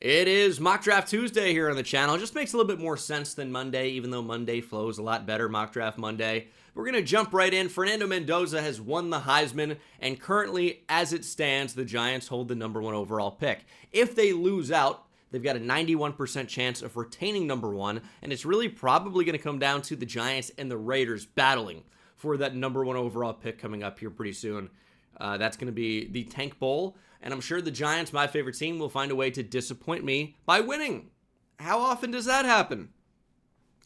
It is Mock Draft Tuesday here on the channel. It just makes a little bit more sense than Monday, even though Monday flows a lot better, Mock Draft Monday. We're going to jump right in. Fernando Mendoza has won the Heisman, and currently, as it stands, the Giants hold the #1 overall pick. If they lose out, they've got a 91% chance of retaining #1, and it's really probably going to come down to the Giants and the Raiders battling for that #1 overall pick coming up here pretty soon. That's going to be the Tank Bowl, and I'm sure the Giants, my favorite team, will find a way to disappoint me by winning. How often does that happen?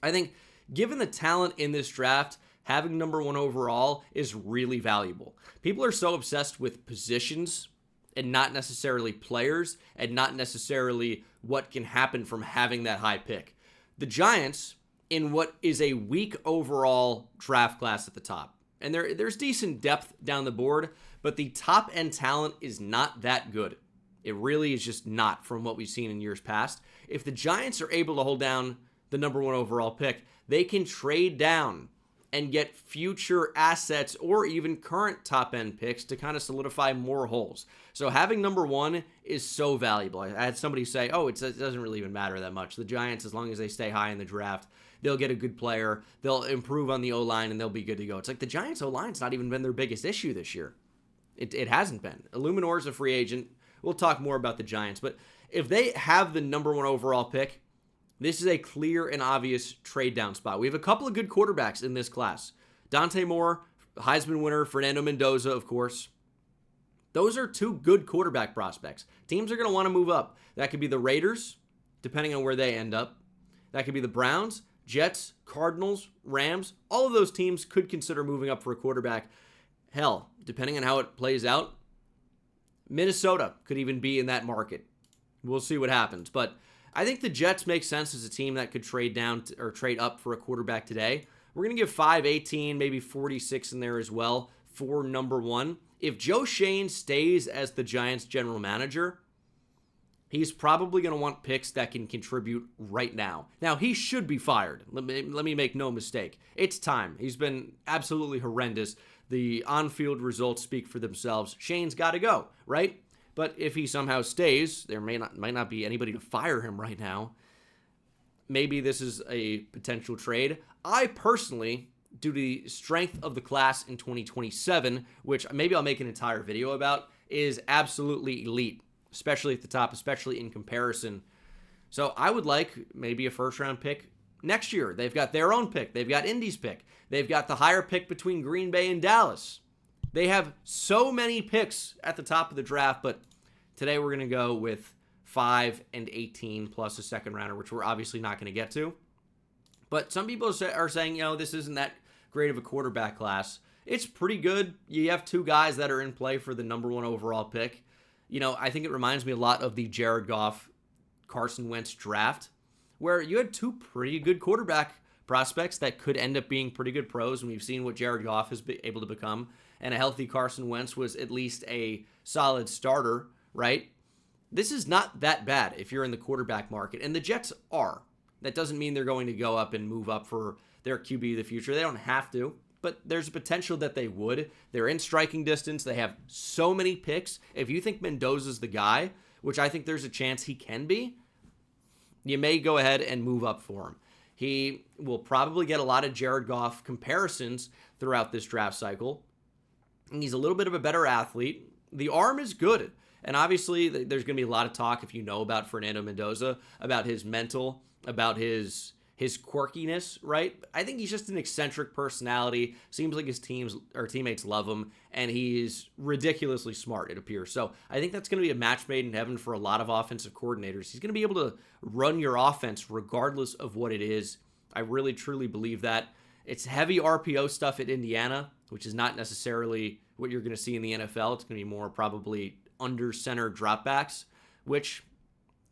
I think, given the talent in this draft, having #1 overall is really valuable. People are so obsessed with positions and not necessarily players and not necessarily what can happen from having that high pick. The Giants, in what is a weak overall draft class at the top, and there's decent depth down the board, but the top end talent is not that good. It really is just not from what we've seen in years past. If the Giants are able to hold down the #1 overall pick, they can trade down and get future assets or even current top end picks to kind of solidify more holes. So having #1 is so valuable. I had somebody say, oh, it doesn't really even matter that much. The Giants, as long as they stay high in the draft, they'll get a good player, they'll improve on the O-line, and they'll be good to go. It's like the Giants' O-line's not even been their biggest issue this year. It hasn't been. Illuminor's a free agent. We'll talk more about the Giants. But if they have the #1 overall pick, this is a clear and obvious trade down spot. We have a couple of good quarterbacks in this class. Dante Moore, Heisman winner, Fernando Mendoza, of course. Those are two good quarterback prospects. Teams are going to want to move up. That could be the Raiders, depending on where they end up. That could be the Browns, Jets, Cardinals, Rams. All of those teams could consider moving up for a quarterback. Hell, depending on how it plays out, Minnesota could even be in that market. We'll see what happens. But I think the Jets make sense as a team that could trade down or trade up for a quarterback today. We're going to give 5-18, maybe 46 in there as well for #1. If Joe Schoen stays as the Giants general manager, he's probably going to want picks that can contribute right now. Now, he should be fired. Let me make no mistake. It's time. He's been absolutely horrendous. The on-field results speak for themselves. Shane's got to go, right? But if he somehow stays, there might not be anybody to fire him right now. Maybe this is a potential trade. I personally, due to the strength of the class in 2027, which maybe I'll make an entire video about, is absolutely elite, especially at the top, especially in comparison. So I would like maybe a first-round pick next year. They've got their own pick. They've got Indy's pick. They've got the higher pick between Green Bay and Dallas. They have so many picks at the top of the draft, but today we're going to go with 5 and 18 plus a second rounder, which we're obviously not going to get to. But some people are saying, this isn't that great of a quarterback class. It's pretty good. You have two guys that are in play for the #1 overall pick. I think it reminds me a lot of the Jared Goff, Carson Wentz draft, where you had two pretty good quarterback prospects that could end up being pretty good pros, and we've seen what Jared Goff has been able to become, and a healthy Carson Wentz was at least a solid starter, right? This is not that bad if you're in the quarterback market, and the Jets are. That doesn't mean they're going to go up and move up for their QB of the future. They don't have to, but there's a potential that they would. They're in striking distance. They have so many picks. If you think Mendoza's the guy, which I think there's a chance he can be, you may go ahead and move up for him. He will probably get a lot of Jared Goff comparisons throughout this draft cycle. And he's a little bit of a better athlete. The arm is good. And obviously, there's going to be a lot of talk, if you know about Fernando Mendoza, about his mental, about his quirkiness, right? I think he's just an eccentric personality. Seems like his teammates love him, and he's ridiculously smart, it appears. So I think that's going to be a match made in heaven for a lot of offensive coordinators. He's going to be able to run your offense regardless of what it is. I really, truly believe that. It's heavy RPO stuff at Indiana, which is not necessarily what you're going to see in the NFL. It's going to be more probably under center dropbacks, which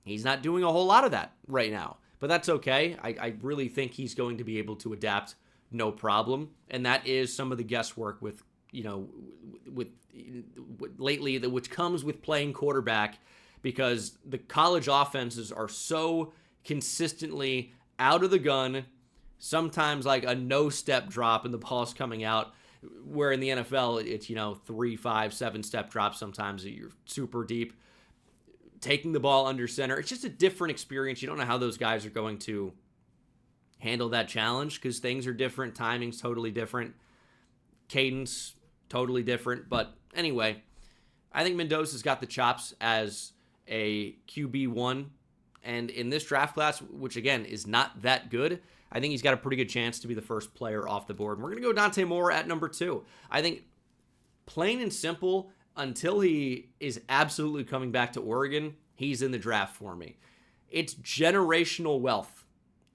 he's not doing a whole lot of that right now. But that's okay. I really think he's going to be able to adapt no problem. And that is some of the guesswork with lately, which comes with playing quarterback, because the college offenses are so consistently out of the gun, sometimes like a no-step drop and the ball's coming out, where in the NFL, it's, 3, 5, 7 step drops sometimes that you're super deep. taking the ball under center. It's just a different experience. You don't know how those guys are going to handle that challenge because things are different. Timing's totally different. Cadence, totally different. But anyway, I think Mendoza's got the chops as a QB1. And in this draft class, which again is not that good, I think he's got a pretty good chance to be the first player off the board. And we're going to go Dante Moore at number 2. I think plain and simple, until he is absolutely coming back to Oregon, he's in the draft for me. It's generational wealth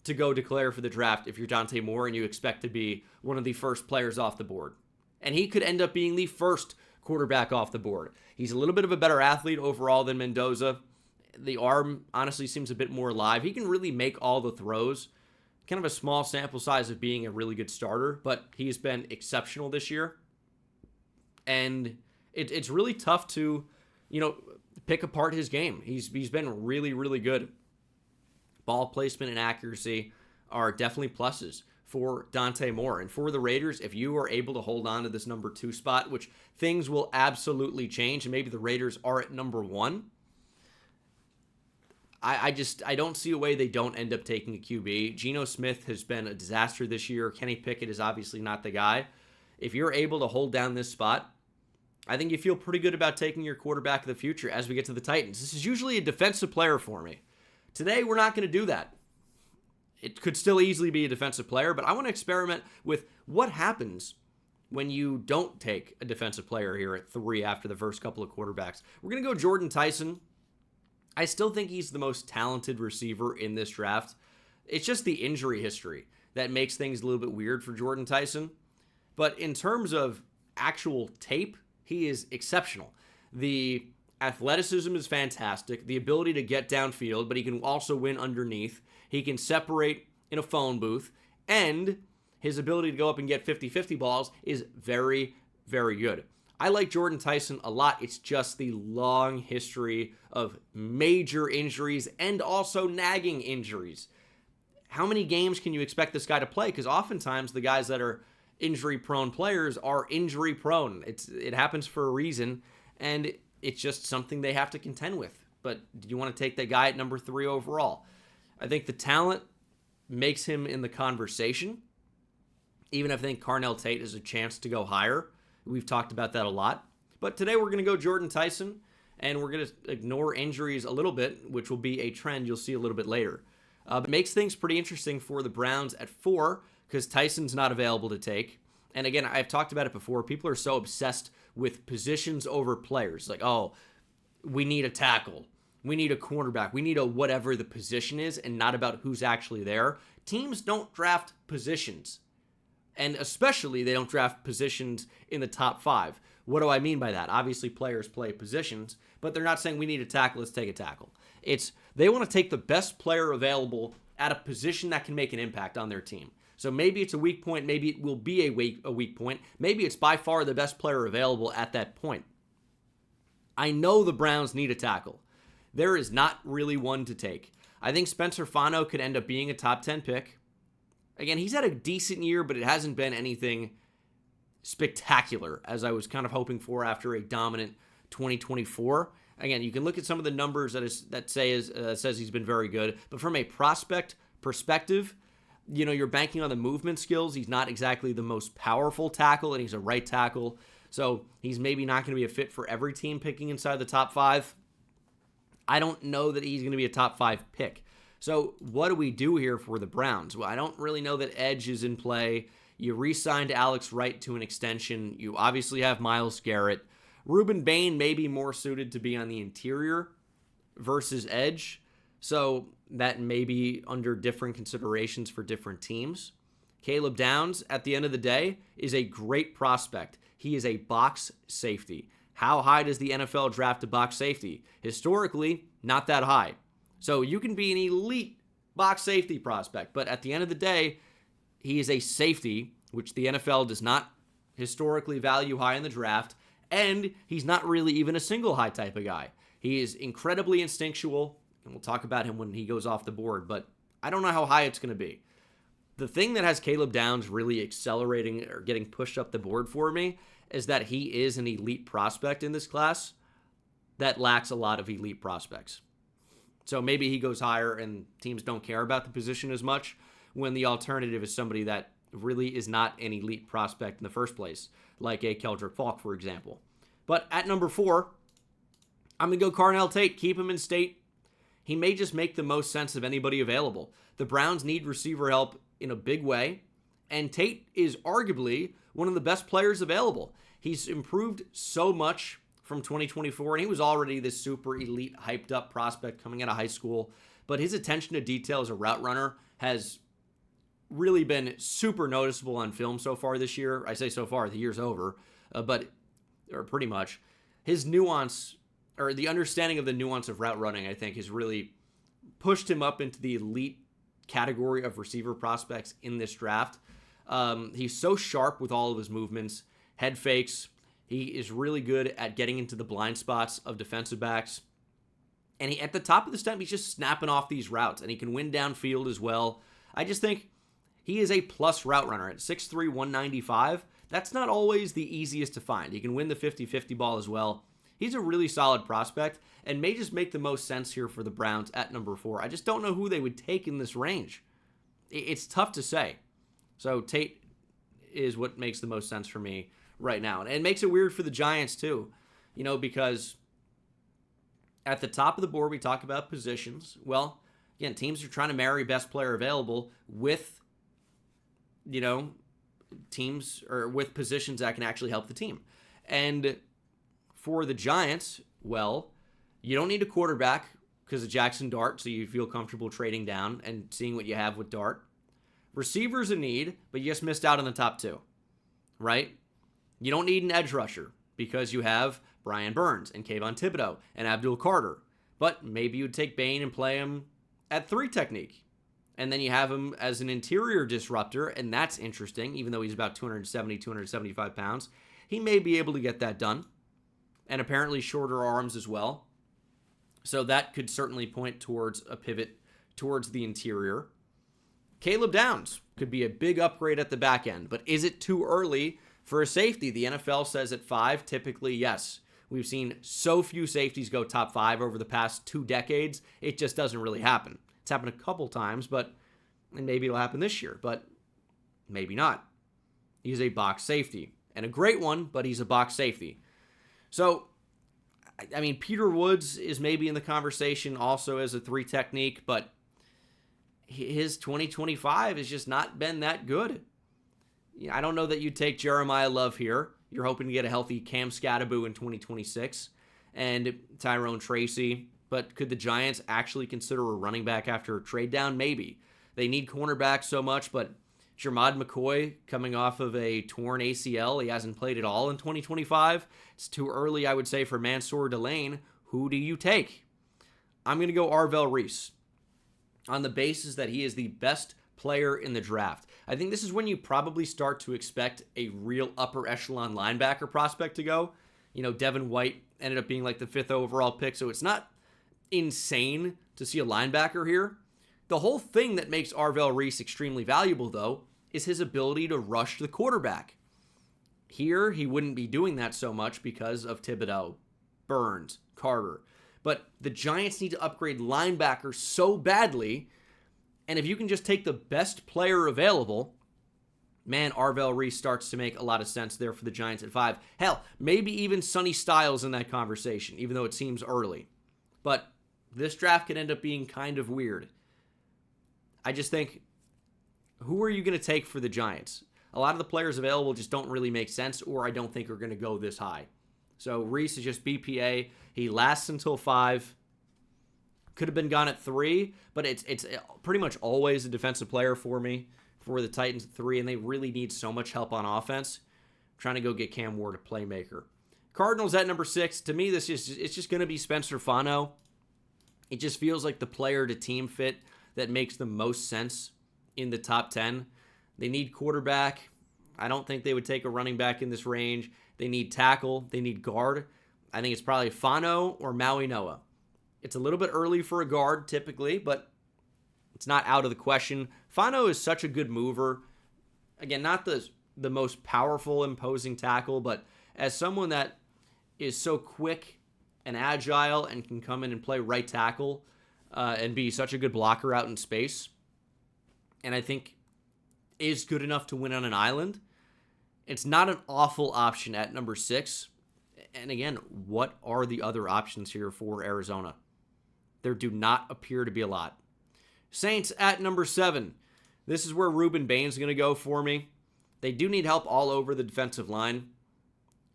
to go declare for the draft if you're Dante Moore and you expect to be one of the first players off the board. And he could end up being the first quarterback off the board. He's a little bit of a better athlete overall than Mendoza. The arm honestly seems a bit more alive. He can really make all the throws. Kind of a small sample size of being a really good starter, but he's been exceptional this year. And it's really tough to, pick apart his game. He's been really, really good. Ball placement and accuracy are definitely pluses for Dante Moore. And for the Raiders, if you are able to hold on to this number 2 spot, which things will absolutely change, and maybe the Raiders are at number 1, I don't see a way they don't end up taking a QB. Geno Smith has been a disaster this year. Kenny Pickett is obviously not the guy. If you're able to hold down this spot, I think you feel pretty good about taking your quarterback of the future as we get to the Titans. This is usually a defensive player for me. Today, we're not going to do that. It could still easily be a defensive player, but I want to experiment with what happens when you don't take a defensive player here at 3 after the first couple of quarterbacks. We're going to go Jordan Tyson. I still think he's the most talented receiver in this draft. It's just the injury history that makes things a little bit weird for Jordan Tyson. But in terms of actual tape, he is exceptional. The athleticism is fantastic. The ability to get downfield, but he can also win underneath. He can separate in a phone booth. And his ability to go up and get 50-50 balls is very, very good. I like Jordan Tyson a lot. It's just the long history of major injuries and also nagging injuries. How many games can you expect this guy to play? Because oftentimes the guys that are injury-prone players are injury-prone. It happens for a reason, and it's just something they have to contend with. But do you want to take that guy at number 3 overall? I think the talent makes him in the conversation. Even if I think Carnell Tate has a chance to go higher. We've talked about that a lot. But today we're going to go Jordan Tyson, and we're going to ignore injuries a little bit, which will be a trend you'll see a little bit later. It makes things pretty interesting for the Browns at 4 because Tyson's not available to take. And again, I've talked about it before. People are so obsessed with positions over players. Like, oh, we need a tackle. We need a cornerback. We need a whatever the position is and not about who's actually there. Teams don't draft positions. And especially, they don't draft positions in the top 5. What do I mean by that? Obviously, players play positions, but they're not saying we need a tackle, let's take a tackle. They want to take the best player available at a position that can make an impact on their team. So maybe it's a weak point, maybe it will be a weak point, maybe it's by far the best player available at that point. I know the Browns need a tackle. There is not really one to take. I think Spencer Fano could end up being a top 10 pick. Again, he's had a decent year, but it hasn't been anything spectacular as I was kind of hoping for after a dominant 2024. Again, you can look at some of the numbers that says he's been very good, but from a prospect perspective, you're banking on the movement skills. He's not exactly the most powerful tackle, and he's a right tackle, so he's maybe not going to be a fit for every team picking inside the top 5. I don't know that he's going to be a top 5 pick. So what do we do here for the Browns? Well, I don't really know that edge is in play. You re-signed Alex Wright to an extension. You obviously have Myles Garrett. Reuben Bain may be more suited to be on the interior versus edge. So that may be under different considerations for different teams. Caleb Downs, at the end of the day, is a great prospect. He is a box safety. How high does the NFL draft a box safety? Historically, not that high. So you can be an elite box safety prospect, but at the end of the day, he is a safety, which the NFL does not historically value high in the draft, and he's not really even a single high type of guy. He is incredibly instinctual, and we'll talk about him when he goes off the board, but I don't know how high it's going to be. The thing that has Caleb Downs really accelerating or getting pushed up the board for me is that he is an elite prospect in this class. that lacks a lot of elite prospects. So maybe he goes higher and teams don't care about the position as much when the alternative is somebody that really is not an elite prospect in the first place, like a Keldrick Falk, for example. But at number 4, I'm going to go Carnell Tate. Keep him in state. He may just make the most sense of anybody available. The Browns need receiver help in a big way, and Tate is arguably one of the best players available. He's improved so much from 2024, and he was already this super elite, hyped up prospect coming out of high school, but his attention to detail as a route runner has really been super noticeable on film so far this year. I say so far, the year's over, or pretty much. His nuance, or the understanding of the nuance of route running, I think, has really pushed him up into the elite category of receiver prospects in this draft. He's so sharp with all of his movements, head fakes. He is really good at getting into the blind spots of defensive backs. And at the top of the step, he's just snapping off these routes, and he can win downfield as well. I just think he is a plus route runner at 6'3", 195. That's not always the easiest to find. He can win the 50-50 ball as well. He's a really solid prospect and may just make the most sense here for the Browns at number 4. I just don't know who they would take in this range. It's tough to say. So Tate is what makes the most sense for me right now. And it makes it weird for the Giants too, because at the top of the board, we talk about positions. Well, again, teams are trying to marry best player available with, teams or with positions that can actually help the team. And for the Giants, well, you don't need a quarterback because of Jackson Dart, so you feel comfortable trading down and seeing what you have with Dart. Receivers a need, but you just missed out on the top 2, right? You don't need an edge rusher because you have Brian Burns and Kayvon Thibodeau and Abdul Carter. But maybe you'd take Bain and play him at 3 technique. And then you have him as an interior disruptor, and that's interesting, even though he's about 270, 275 pounds. He may be able to get that done. And apparently shorter arms as well. So that could certainly point towards a pivot towards the interior. Caleb Downs could be a big upgrade at the back end, but is it too early for a safety? The NFL says at 5, typically yes. We've seen so few safeties go top 5 over the past 2 decades, it just doesn't really happen. It's happened a couple times, and maybe it'll happen this year, but maybe not. He's a box safety, and a great one, but he's a box safety. So, I mean, Peter Woods is maybe in the conversation also as a 3 technique, but his 2025 has just not been that good. I don't know that you'd take Jeremiah Love here. You're hoping to get a healthy Cam Scattaboo in 2026 and Tyrone Tracy. But could the Giants actually consider a running back after a trade down? Maybe. They need cornerback so much, but Jermod McCoy coming off of a torn ACL. He hasn't played at all in 2025. It's too early, I would say, for Mansour Delane. Who do you take? I'm going to go Arvell Reese on the basis that he is the best player in the draft. I think this is when you probably start to expect a real upper echelon linebacker prospect to go. Devin White ended up being like the 5th overall pick, so it's not insane to see a linebacker here. The whole thing that makes Arvell Reese extremely valuable, though, is his ability to rush the quarterback. Here, he wouldn't be doing that so much because of Thibodeau, Burns, Carter. But the Giants need to upgrade linebackers so badly, and if you can just take the best player available, man, Arvell Reese starts to make a lot of sense there for the Giants at 5. Hell, maybe even Sonny Styles in that conversation, even though it seems early. But this draft could end up being kind of weird. I just think, who are you going to take for the Giants? A lot of the players available just don't really make sense, or I don't think are going to go this high. So Reese is just BPA. He lasts until 5. Could have been gone at 3, but it's pretty much always a defensive player for me, for the Titans at 3, and they really need so much help on offense. I'm trying to go get Cam Ward a playmaker. Cardinals at number 6. To me, it's just going to be Spencer Fano. It just feels like the player to team fit that makes the most sense in the top 10. They need quarterback. I don't think they would take a running back in this range. They need tackle. They need guard. I think it's probably Fano or Maui Noah. It's a little bit early for a guard typically, but it's not out of the question. Fano is such a good mover. Again, not the most powerful, imposing tackle, but as someone that is so quick and agile and can come in and play right tackle and be such a good blocker out in space. And I think is good enough to win on an island. It's not an awful option at number 6. And again, what are the other options here for Arizona? There do not appear to be a lot. Saints at number 7. This is where Ruben Bain's going to go for me. They do need help all over the defensive line.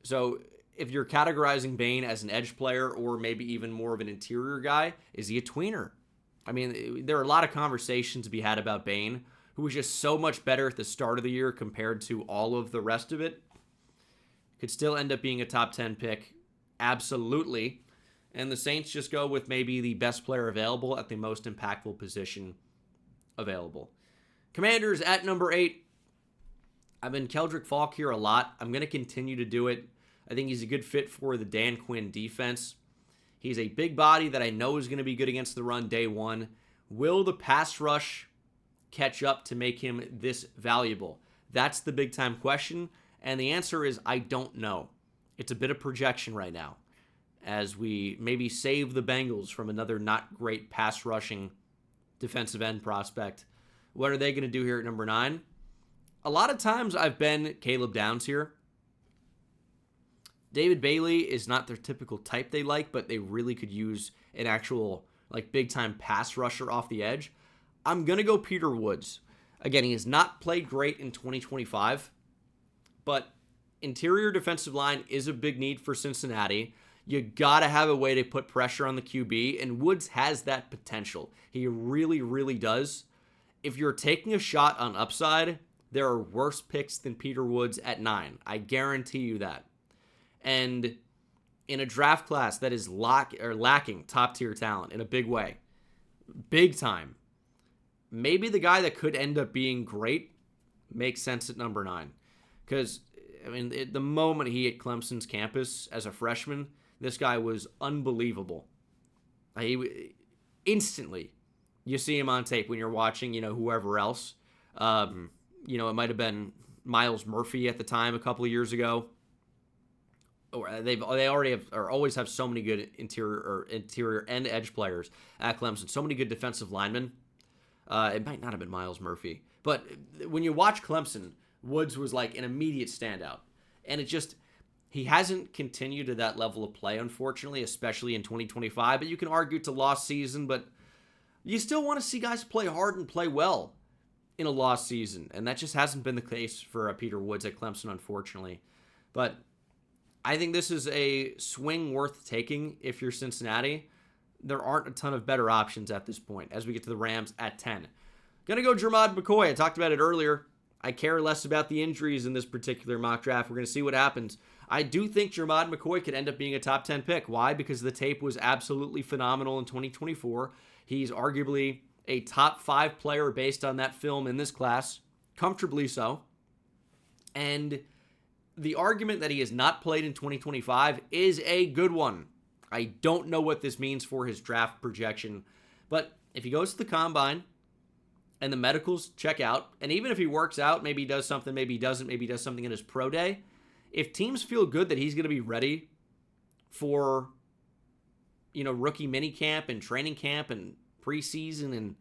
So if you're categorizing Bain as an edge player or maybe even more of an interior guy, is he a tweener? I mean, there are a lot of conversations to be had about Bain, who was just so much better at the start of the year compared to all of the rest of it. Could still end up being a top 10 pick. Absolutely. And the Saints just go with maybe the best player available at the most impactful position available. Commanders at number 8. I've been Keldrick Falk here a lot. I'm going to continue to do it. I think he's a good fit for the Dan Quinn defense. He's a big body that I know is going to be good against the run day one. Will the pass rush catch up to make him this valuable? That's the big time question. And the answer is I don't know. It's a bit of projection right now as we maybe save the Bengals from another not great pass rushing defensive end prospect. What are they going to do here at number 9? A lot of times I've been Caleb Downs here. David Bailey is not their typical type they like, but they really could use an actual big-time pass rusher off the edge. I'm going to go Peter Woods. Again, he has not played great in 2025, but interior defensive line is a big need for Cincinnati. You got to have a way to put pressure on the QB, and Woods has that potential. He really, really does. If you're taking a shot on upside, there are worse picks than Peter Woods at 9. I guarantee you that. And in a draft class that is lacking top-tier talent in a big way, big time, maybe the guy that could end up being great makes sense at number 9. Because, I mean, the moment he hit Clemson's campus as a freshman, this guy was unbelievable. Instantly, you see him on tape when you're watching, whoever else. It might have been Miles Murphy at the time a couple of years ago. Or they already have or always have so many good interior and edge players at Clemson. So many good defensive linemen. It might not have been Miles Murphy, but when you watch Clemson, Woods was like an immediate standout, and he hasn't continued to that level of play, unfortunately, especially in 2025. But you can argue it's a lost season, but you still want to see guys play hard and play well in a lost season, and that just hasn't been the case for Peter Woods at Clemson, unfortunately. But I think this is a swing worth taking if you're Cincinnati. There aren't a ton of better options at this point as we get to the Rams at 10. Going to go Jermod McCoy. I talked about it earlier. I care less about the injuries in this particular mock draft. We're going to see what happens. I do think Jermod McCoy could end up being a top 10 pick. Why? Because the tape was absolutely phenomenal in 2024. He's arguably a top 5 player based on that film in this class. Comfortably so. And the argument that he has not played in 2025 is a good one. I don't know what this means for his draft projection, but if he goes to the combine and the medicals check out, and even if he works out, maybe he does something, maybe he doesn't, maybe he does something in his pro day, if teams feel good that he's going to be ready for, rookie minicamp and training camp and preseason and,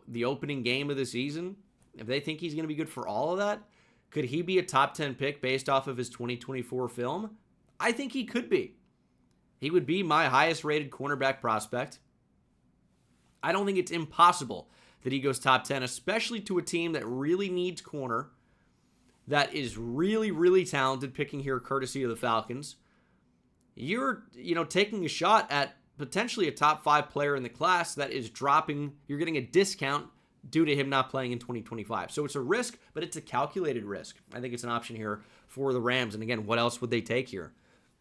the opening game of the season, if they think he's going to be good for all of that, could he be a top 10 pick based off of his 2024 film? I think he could be. He would be my highest rated cornerback prospect. I don't think it's impossible that he goes top 10, especially to a team that really needs corner, that is really, really talented, picking here courtesy of the Falcons. You're, taking a shot at potentially a top 5 player in the class that is dropping. You're getting a discount due to him not playing in 2025. So it's a risk, but it's a calculated risk. I think it's an option here for the Rams. And again, what else would they take here?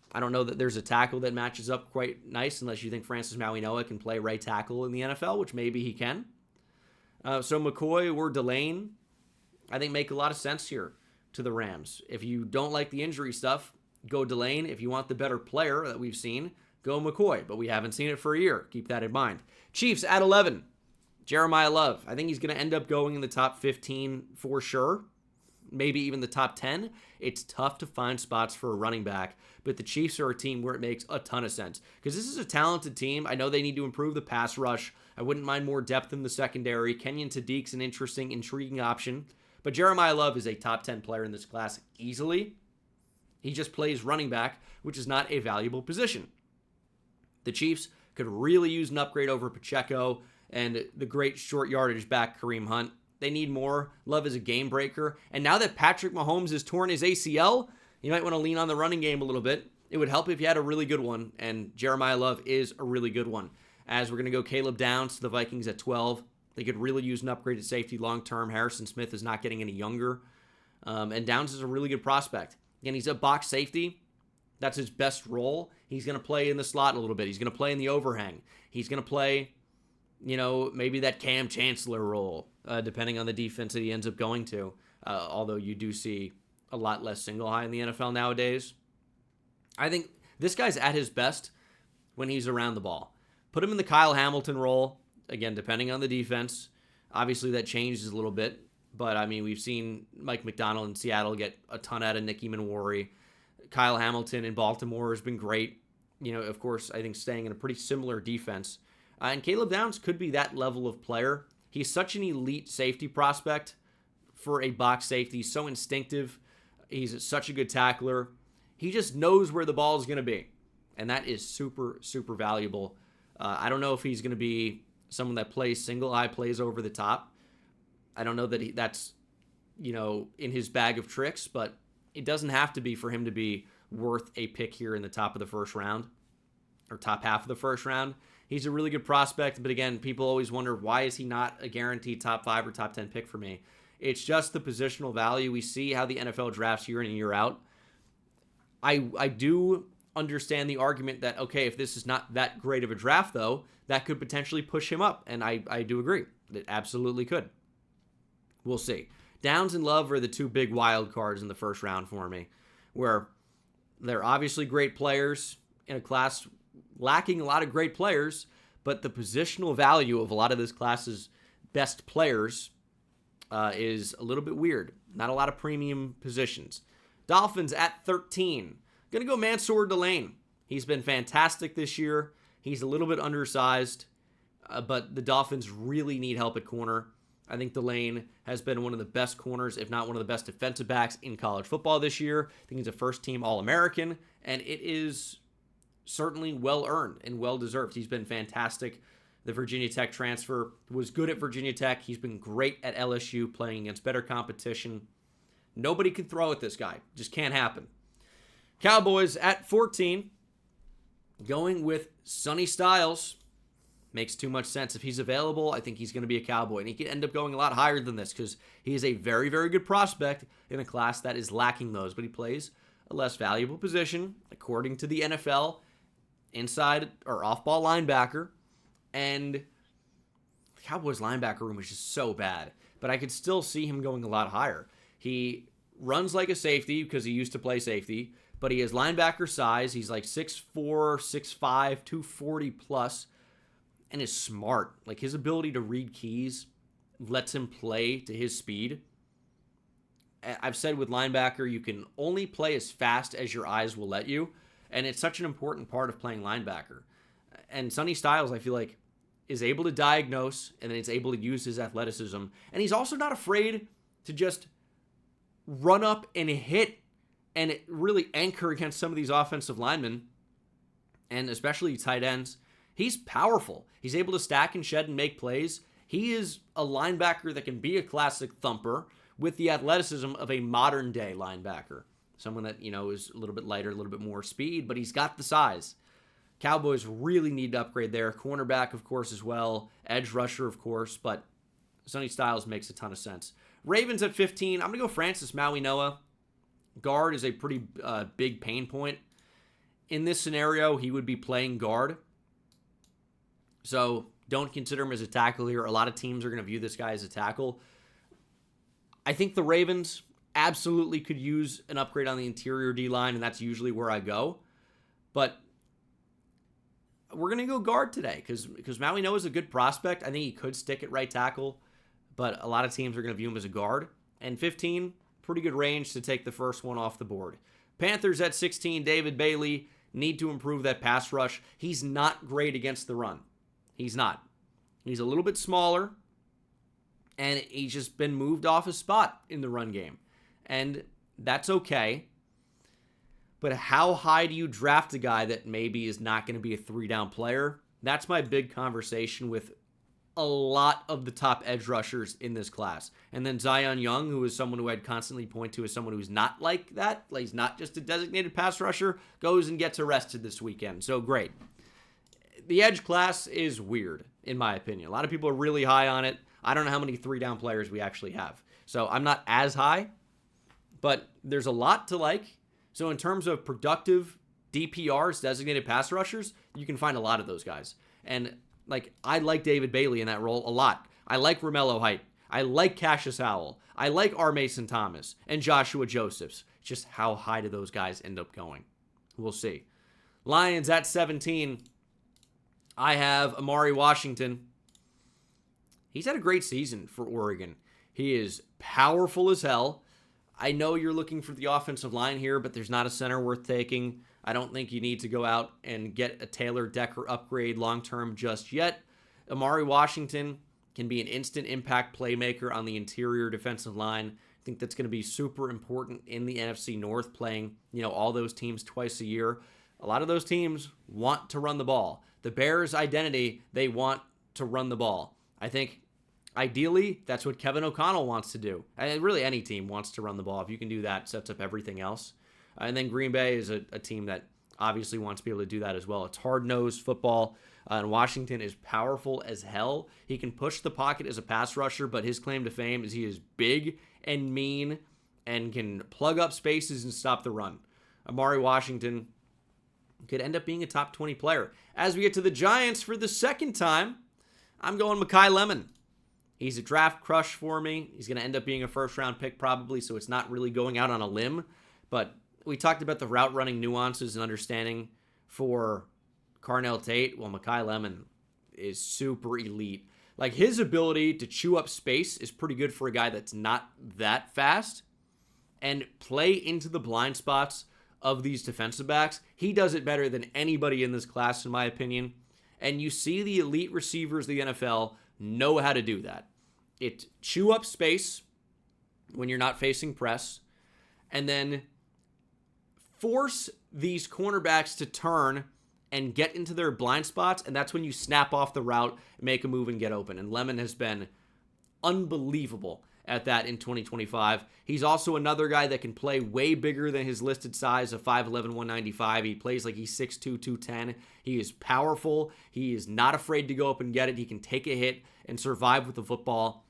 I don't know that there's a tackle that matches up quite nice unless you think Francis Mauigoa can play right tackle in the NFL, which maybe he can. So McCoy or Delane, I think make a lot of sense here to the Rams. If you don't like the injury stuff, go Delane. If you want the better player that we've seen, go McCoy. But we haven't seen it for a year. Keep that in mind. Chiefs at 11. Jeremiah Love. I think he's going to end up going in the top 15 for sure. maybe even the top 10, it's tough to find spots for a running back. But the Chiefs are a team where it makes a ton of sense because this is a talented team. I know they need to improve the pass rush. I wouldn't mind more depth in the secondary. Kenyon Sadiq's an interesting, intriguing option. But Jeremiah Love is a top 10 player in this class easily. He just plays running back, which is not a valuable position. The Chiefs could really use an upgrade over Pacheco and the great short yardage back Kareem Hunt. They need more. Love is a game breaker. And now that Patrick Mahomes has torn his ACL, you might want to lean on the running game a little bit. It would help if you had a really good one, and Jeremiah Love is a really good one. As we're going to go Caleb Downs to the Vikings at 12. They could really use an upgraded safety long term. Harrison Smith is not getting any younger. And Downs is a really good prospect. Again, he's a box safety. That's his best role. He's going to play in the slot a little bit. He's going to play in the overhang. He's going to play, maybe that Cam Chancellor role, depending on the defense that he ends up going to. Although you do see a lot less single high in the NFL nowadays. I think this guy's at his best when he's around the ball. Put him in the Kyle Hamilton role, again, depending on the defense. Obviously, that changes a little bit. But, we've seen Mike McDonald in Seattle get a ton out of Nick Emanwari. Kyle Hamilton in Baltimore has been great. Of course, I think staying in a pretty similar defense. And Caleb Downs could be that level of player. He's such an elite safety prospect for a box safety. He's so instinctive. He's such a good tackler. He just knows where the ball is going to be. And that is super, super valuable. I don't know if he's going to be someone that plays single eye plays over the top. I don't know that that's, in his bag of tricks, but it doesn't have to be for him to be worth a pick here in the top of the first round or top half of the first round. He's a really good prospect, but again, people always wonder, why is he not a guaranteed top 5 or top 10 pick for me? It's just the positional value. We see how the NFL drafts year in and year out. I do understand the argument that, okay, if this is not that great of a draft, though, that could potentially push him up, and I do agree. It absolutely could. We'll see. Downs and Love are the two big wild cards in the first round for me, where they're obviously great players in a class lacking a lot of great players, but the positional value of a lot of this class's best players is a little bit weird. Not a lot of premium positions. Dolphins at 13. Going to go Mansour Delane. He's been fantastic this year. He's a little bit undersized, but the Dolphins really need help at corner. I think Delane has been one of the best corners, if not one of the best defensive backs in college football this year. I think he's a first-team All-American, and it is certainly well-earned and well-deserved. He's been fantastic. The Virginia Tech transfer was good at Virginia Tech. He's been great at LSU, playing against better competition. Nobody can throw at this guy. Just can't happen. Cowboys at 14, going with Sonny Styles. Makes too much sense. If he's available, I think he's going to be a Cowboy. And he could end up going a lot higher than this because he is a very, very good prospect in a class that is lacking those. But he plays a less valuable position, according to the NFL, inside or off-ball linebacker. And the Cowboys linebacker room is just so bad. But I could still see him going a lot higher. He runs like a safety because he used to play safety. But he has linebacker size. He's like 6'4", 6'5", 240 plus. And is smart. Like, his ability to read keys lets him play to his speed. I've said with linebacker, you can only play as fast as your eyes will let you. And it's such an important part of playing linebacker. And Sonny Styles, I feel like, is able to diagnose and then is able to use his athleticism. And he's also not afraid to just run up and hit and really anchor against some of these offensive linemen, and especially tight ends. He's powerful. He's able to stack and shed and make plays. He is a linebacker that can be a classic thumper with the athleticism of a modern-day linebacker. Someone that, is a little bit lighter, a little bit more speed, but he's got the size. Cowboys really need to upgrade there. Cornerback, of course, as well. Edge rusher, of course, but Sonny Styles makes a ton of sense. Ravens at 15. I'm going to go Francis Maui-Noah. Guard is a pretty big pain point. In this scenario, he would be playing guard. So don't consider him as a tackle here. A lot of teams are going to view this guy as a tackle. I think the Ravens absolutely could use an upgrade on the interior D-line, and that's usually where I go. But we're going to go guard today because Maui-Noah is a good prospect. I think he could stick at right tackle, but a lot of teams are going to view him as a guard. And 15, pretty good range to take the first one off the board. Panthers at 16, David Bailey, need to improve that pass rush. He's not great against the run. He's not. He's a little bit smaller, and he's just been moved off his spot in the run game. And that's okay. But how high do you draft a guy that maybe is not going to be a 3-down player? That's my big conversation with a lot of the top edge rushers in this class. And then Zion Young, who is someone who I'd constantly point to as someone who's not like that, like he's not just a designated pass rusher, goes and gets arrested this weekend. So great. The edge class is weird, in my opinion. A lot of people are really high on it. I don't know how many 3-down players we actually have. So I'm not as high, but there's a lot to like. So in terms of productive DPRs, designated pass rushers, you can find a lot of those guys. And like, I like David Bailey in that role a lot. I like Romello Height. I like Cassius Howell. I like R. Mason Thomas and Joshua Josephs. Just how high do those guys end up going? We'll see. Lions at 17. I have Amari Washington. He's had a great season for Oregon. He is powerful as hell. I know you're looking for the offensive line here, but there's not a center worth taking. I don't think you need to go out and get a Taylor Decker upgrade long-term just yet. Amari Washington can be an instant impact playmaker on the interior defensive line. I think that's going to be super important in the NFC North, playing, all those teams twice a year. A lot of those teams want to run the ball. The Bears' identity, they want to run the ball. I think ideally, that's what Kevin O'Connell wants to do. And really, any team wants to run the ball. If you can do that, sets up everything else. And then Green Bay is a team that obviously wants to be able to do that as well. It's hard-nosed football, and Washington is powerful as hell. He can push the pocket as a pass rusher, but his claim to fame is he is big and mean and can plug up spaces and stop the run. Amari Washington could end up being a top 20 player. As we get to the Giants for the second time, I'm going Mekhi Lemon. He's a draft crush for me. He's going to end up being a first-round pick probably, so it's not really going out on a limb. But we talked about the route running nuances and understanding for Carnell Tate. Well, Mekhi Lemon is super elite. Like, his ability to chew up space is pretty good for a guy that's not that fast and play into the blind spots of these defensive backs. He does it better than anybody in this class, in my opinion. And you see the elite receivers of the NFL know how to do that. It chew up space when you're not facing press, and then force these cornerbacks to turn and get into their blind spots, and that's when you snap off the route, make a move, and get open. And Lemon has been unbelievable at that in 2025. He's also another guy that can play way bigger than his listed size of 5'11", 195. He plays like he's 6'2", 210. He is powerful. He is not afraid to go up and get it. He can take a hit and survive with the football.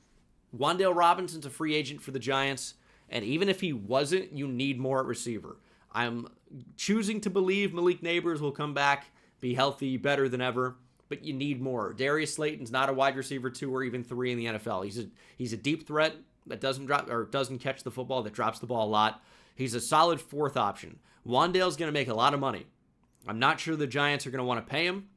Wan'Dale Robinson's a free agent for the Giants, and even if he wasn't, you need more at receiver. I'm choosing to believe Malik Neighbors will come back, be healthy, better than ever, but you need more. Darius Slayton's not a wide receiver 2 or even 3 in the NFL. He's a deep threat that doesn't catch the football, that drops the ball a lot. He's a solid 4th option. Wan'Dale's going to make a lot of money. I'm not sure the Giants are going to want to pay him.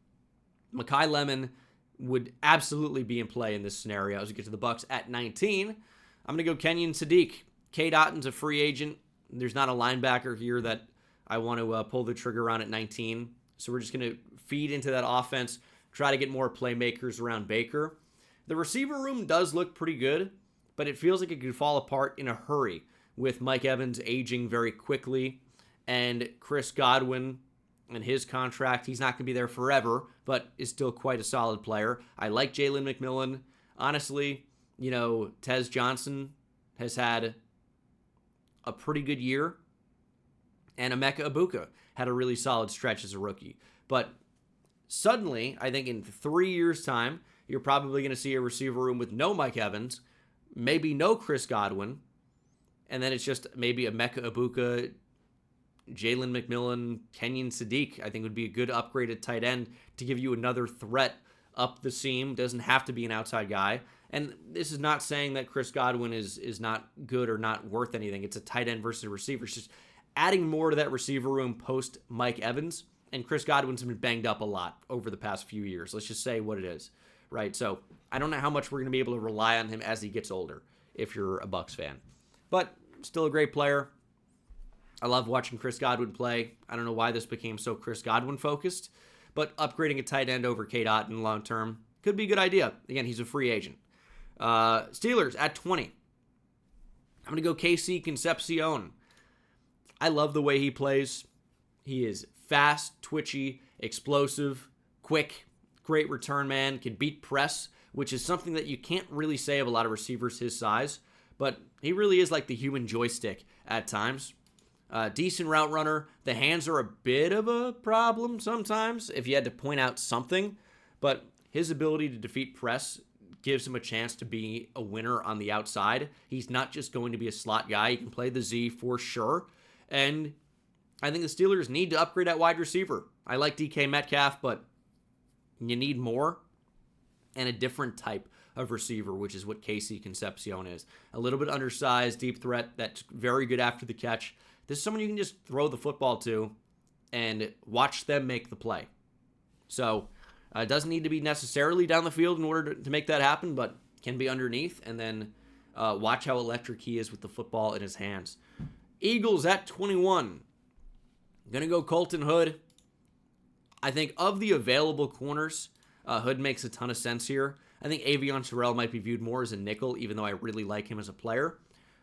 Mekhi Lemon would absolutely be in play in this scenario. As we get to the Bucs at 19, I'm going to go Kenyon Sadiq. Cade Otton's a free agent. There's not a linebacker here that I want to pull the trigger on at 19. So we're just going to feed into that offense, try to get more playmakers around Baker. The receiver room does look pretty good, but it feels like it could fall apart in a hurry with Mike Evans aging very quickly and Chris Godwin and his contract. He's not going to be there forever, but is still quite a solid player. I like Jalen McMillan. Honestly, Tez Johnson has had a pretty good year, and Emeka Egbuka had a really solid stretch as a rookie. But suddenly, I think in 3 years' time, you're probably going to see a receiver room with no Mike Evans, maybe no Chris Godwin, and then it's just maybe Emeka Egbuka, Jalen McMillan, Kenyon Sadiq, I think would be a good upgraded tight end to give you another threat up the seam. Doesn't have to be an outside guy. And this is not saying that Chris Godwin is not good or not worth anything. It's a tight end versus a receiver. It's just adding more to that receiver room post Mike Evans. And Chris Godwin's been banged up a lot over the past few years. Let's just say what it is, right? So I don't know how much we're going to be able to rely on him as he gets older if you're a Bucs fan. But still a great player. I love watching Chris Godwin play. I don't know why this became so Chris Godwin focused, but upgrading a tight end over Cade Otton long term could be a good idea. Again, he's a free agent. Steelers at 20. I'm going to go KC Concepcion. I love the way he plays. He is fast, twitchy, explosive, quick, great return man, can beat press, which is something that you can't really say of a lot of receivers his size, but he really is like the human joystick at times. Decent route runner. The hands are a bit of a problem sometimes if you had to point out something, but his ability to defeat press gives him a chance to be a winner on the outside. He's not just going to be a slot guy. He can play the Z for sure, and I think the Steelers need to upgrade at wide receiver. I like DK Metcalf, but you need more and a different type of receiver, which is what KC Concepcion is. A little bit undersized, deep threat that's very good after the catch. This is someone you can just throw the football to and watch them make the play. So it doesn't need to be necessarily down the field in order to make that happen, but can be underneath, and then watch how electric he is with the football in his hands. Eagles at 21. I'm going to go Colton Hood. I think of the available corners, Hood makes a ton of sense here. I think Avion Terrell might be viewed more as a nickel, even though I really like him as a player.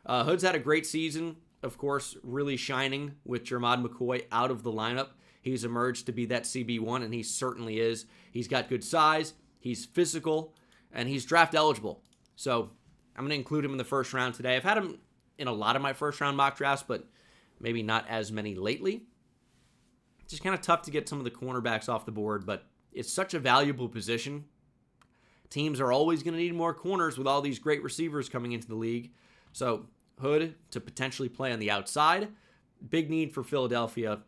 Hood's had a great season, of course, really shining with Jermod McCoy out of the lineup. He's emerged to be that CB1, and he certainly is. He's got good size, he's physical, and he's draft eligible. So I'm going to include him in the first round today. I've had him in a lot of my first round mock drafts, but maybe not as many lately. It's just kind of tough to get some of the cornerbacks off the board, but it's such a valuable position. Teams are always going to need more corners with all these great receivers coming into the league. So Hood to potentially play on the outside. Big need for Philadelphia,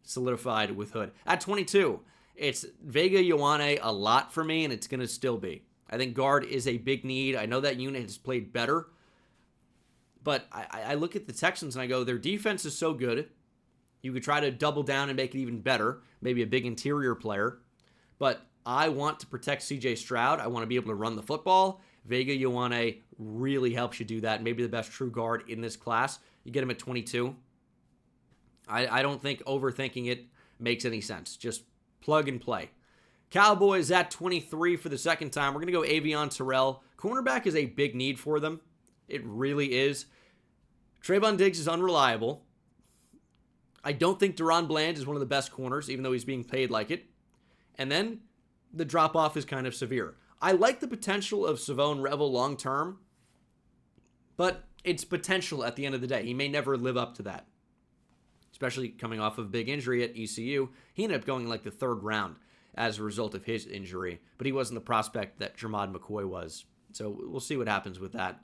solidified with Hood. At 22, it's Vega Ioane a lot for me, and it's going to still be. I think guard is a big need. I know that unit has played better, but I look at the Texans and I go, their defense is so good. You could try to double down and make it even better, maybe a big interior player, but I want to protect CJ Stroud. I want to be able to run the football. Vega Ioane really helps you do that. Maybe the best true guard in this class. You get him at 22. I don't think overthinking it makes any sense. Just plug and play. Cowboys at 23 for the second time. We're going to go Avion Terrell. Cornerback is a big need for them. It really is. Trayvon Diggs is unreliable. I don't think Deron Bland is one of the best corners, even though he's being paid like it. And then the drop-off is kind of severe. I like the potential of Savone Revel long-term, but it's potential at the end of the day. He may never live up to that, especially coming off of a big injury at ECU. He ended up going in like the third round as a result of his injury, but he wasn't the prospect that Jermod McCoy was. So we'll see what happens with that.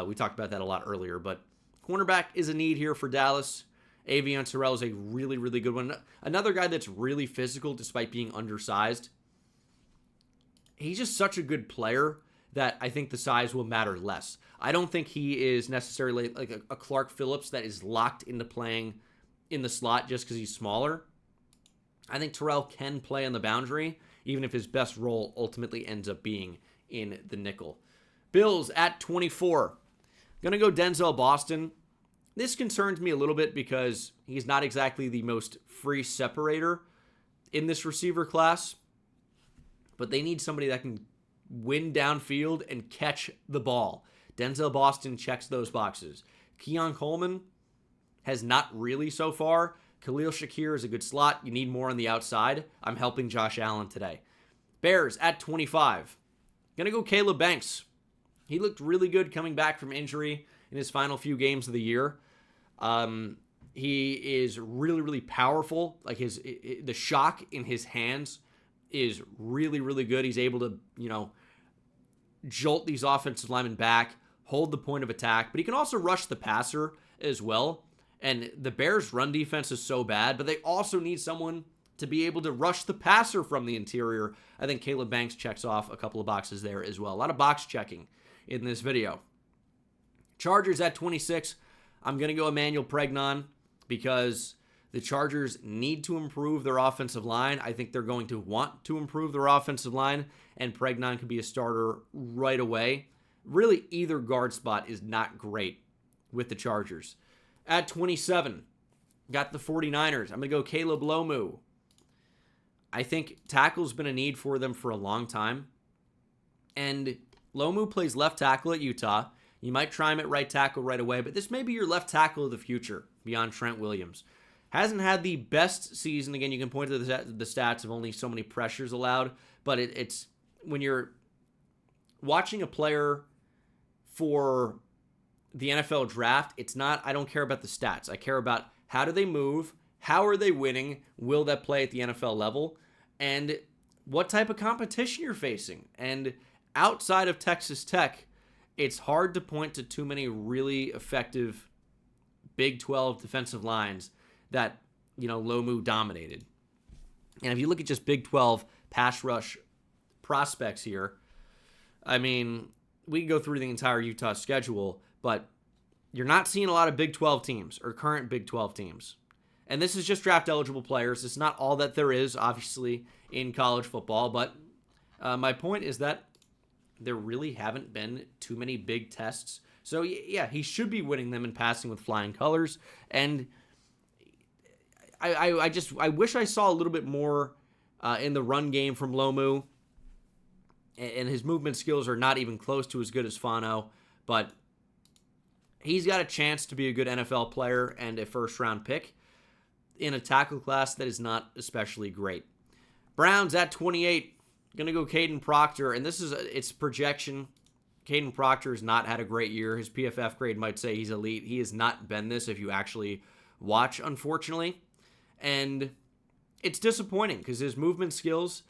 We talked about that a lot earlier, but cornerback is a need here for Dallas. Avion Terrell is a really, really good one. Another guy that's really physical despite being undersized. He's just such a good player that I think the size will matter less. I don't think he is necessarily like a Clark Phillips that is locked into playing in the slot just because he's smaller. I think Terrell can play on the boundary, even if his best role ultimately ends up being in the nickel. Bills at 24. Going to go Denzel Boston. This concerns me a little bit because he's not exactly the most free separator in this receiver class, but they need somebody that can win downfield and catch the ball. Denzel Boston checks those boxes. Keon Coleman has not really so far. Khalil Shakir is a good slot. You need more on the outside. I'm helping Josh Allen today. Bears at 25. Going to go Caleb Banks. He looked really good coming back from injury in his final few games of the year. He is really, really powerful. Like the shock in his hands is really, really good. He's able to, jolt these offensive linemen back, hold the point of attack, but he can also rush the passer as well. And the Bears' run defense is so bad, but they also need someone to be able to rush the passer from the interior. I think Caleb Banks checks off a couple of boxes there as well. A lot of box checking in this video. Chargers at 26. I'm going to go Emmanuel Pregnon because the Chargers need to improve their offensive line. I think they're going to want to improve their offensive line, and Pregnon could be a starter right away. Really, either guard spot is not great with the Chargers. At 27, got the 49ers. I'm going to go Caleb Lomu. I think tackle's been a need for them for a long time. And Lomu plays left tackle at Utah. You might try him at right tackle right away, but this may be your left tackle of the future beyond Trent Williams. Hasn't had the best season. Again, you can point to the stats of only so many pressures allowed, but it's when you're watching a player for the NFL draft, it's not, I don't care about the stats. I care about how do they move, how are they winning, will that play at the NFL level, and what type of competition you're facing. And outside of Texas Tech, it's hard to point to too many really effective Big 12 defensive lines that, Lomu dominated. And if you look at just Big 12 pass rush prospects here, I mean, we can go through the entire Utah schedule, but you're not seeing a lot of Big 12 teams or current Big 12 teams. And this is just draft eligible players. It's not all that there is, obviously, in college football. But my point is that there really haven't been too many big tests. So, yeah, he should be winning them and passing with flying colors. And I wish I saw a little bit more in the run game from Lomu. And his movement skills are not even close to as good as Fano. But he's got a chance to be a good NFL player and a first-round pick in a tackle class that is not especially great. Browns at 28. Going to go Caden Proctor. And this is its projection. Caden Proctor has not had a great year. His PFF grade might say he's elite. He has not been this if you actually watch, unfortunately. And it's disappointing because his movement skills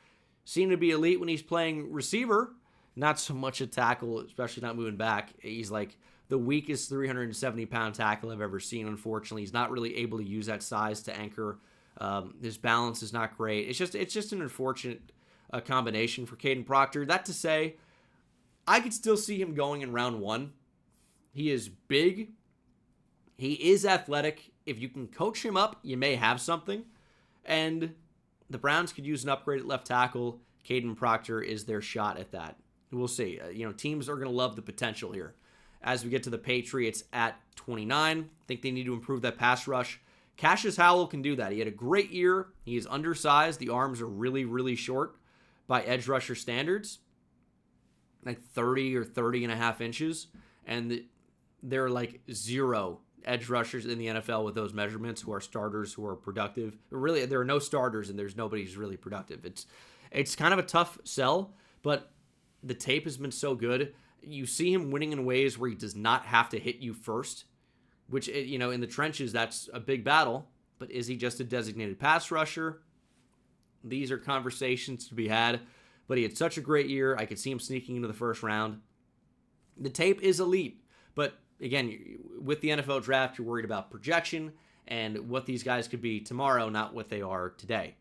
seem to be elite when he's playing receiver. Not so much a tackle, especially not moving back. He's like the weakest 370-pound tackle I've ever seen, unfortunately. He's not really able to use that size to anchor. His balance is not great. It's just an unfortunate combination for Caden Proctor. That to say, I could still see him going in round 1. He is big. He is athletic. If you can coach him up, you may have something. And the Browns could use an upgrade at left tackle. Caden Proctor is their shot at that. We'll see. Teams are going to love the potential here. As we get to the Patriots at 29, I think they need to improve that pass rush. Cassius Howell can do that. He had a great year. He is undersized. The arms are really, really short by edge rusher standards. Like 30 or 30 and a half inches. And there are like zero edge rushers in the NFL with those measurements who are starters, who are productive. Really, there are no starters and there's nobody who's really productive. It's kind of a tough sell, but the tape has been so good. You see him winning in ways where he does not have to hit you first, which, in the trenches, that's a big battle. But is he just a designated pass rusher? These are conversations to be had. But he had such a great year. I could see him sneaking into the first round. The tape is elite. But, again, with the NFL draft, you're worried about projection and what these guys could be tomorrow, not what they are today.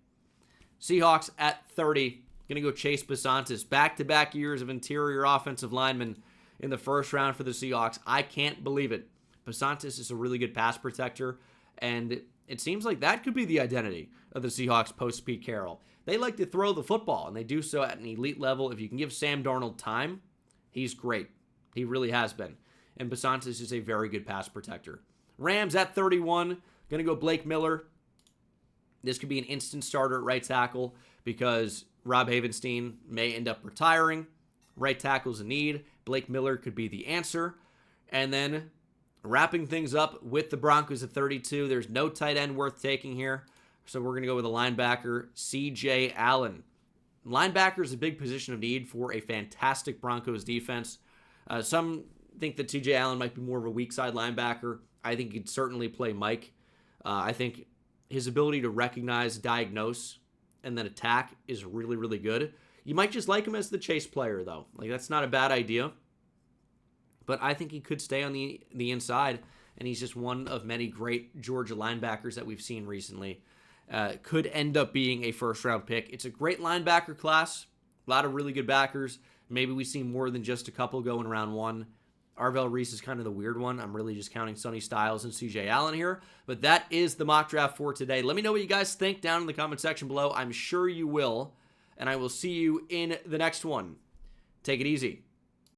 Seahawks at 30. Going to go Chase Besantis. Back-to-back years of interior offensive lineman in the first round for the Seahawks. I can't believe it. Besantis is a really good pass protector, and it seems like that could be the identity of the Seahawks post-Pete Carroll. They like to throw the football, and they do so at an elite level. If you can give Sam Darnold time, he's great. He really has been. And Besantis is a very good pass protector. Rams at 31. Going to go Blake Miller. This could be an instant starter at right tackle because Rob Havenstein may end up retiring. Right tackle's a need. Blake Miller could be the answer. And then wrapping things up with the Broncos at 32. There's no tight end worth taking here. So we're going to go with a linebacker, C.J. Allen. Linebacker is a big position of need for a fantastic Broncos defense. Some think that C.J. Allen might be more of a weak side linebacker. I think he'd certainly play Mike. I think his ability to recognize, diagnose, and then attack is really, really good. You might just like him as the chase player, though. That's not a bad idea. But I think he could stay on the inside, and he's just one of many great Georgia linebackers that we've seen recently. Could end up being a first-round pick. It's a great linebacker class. A lot of really good backers. Maybe we see more than just a couple go in round 1. Arvell Reese is kind of the weird one. I'm really just counting Sonny Styles and C.J. Allen here. But that is the mock draft for today. Let me know what you guys think down in the comment section below. I'm sure you will. And I will see you in the next one. Take it easy.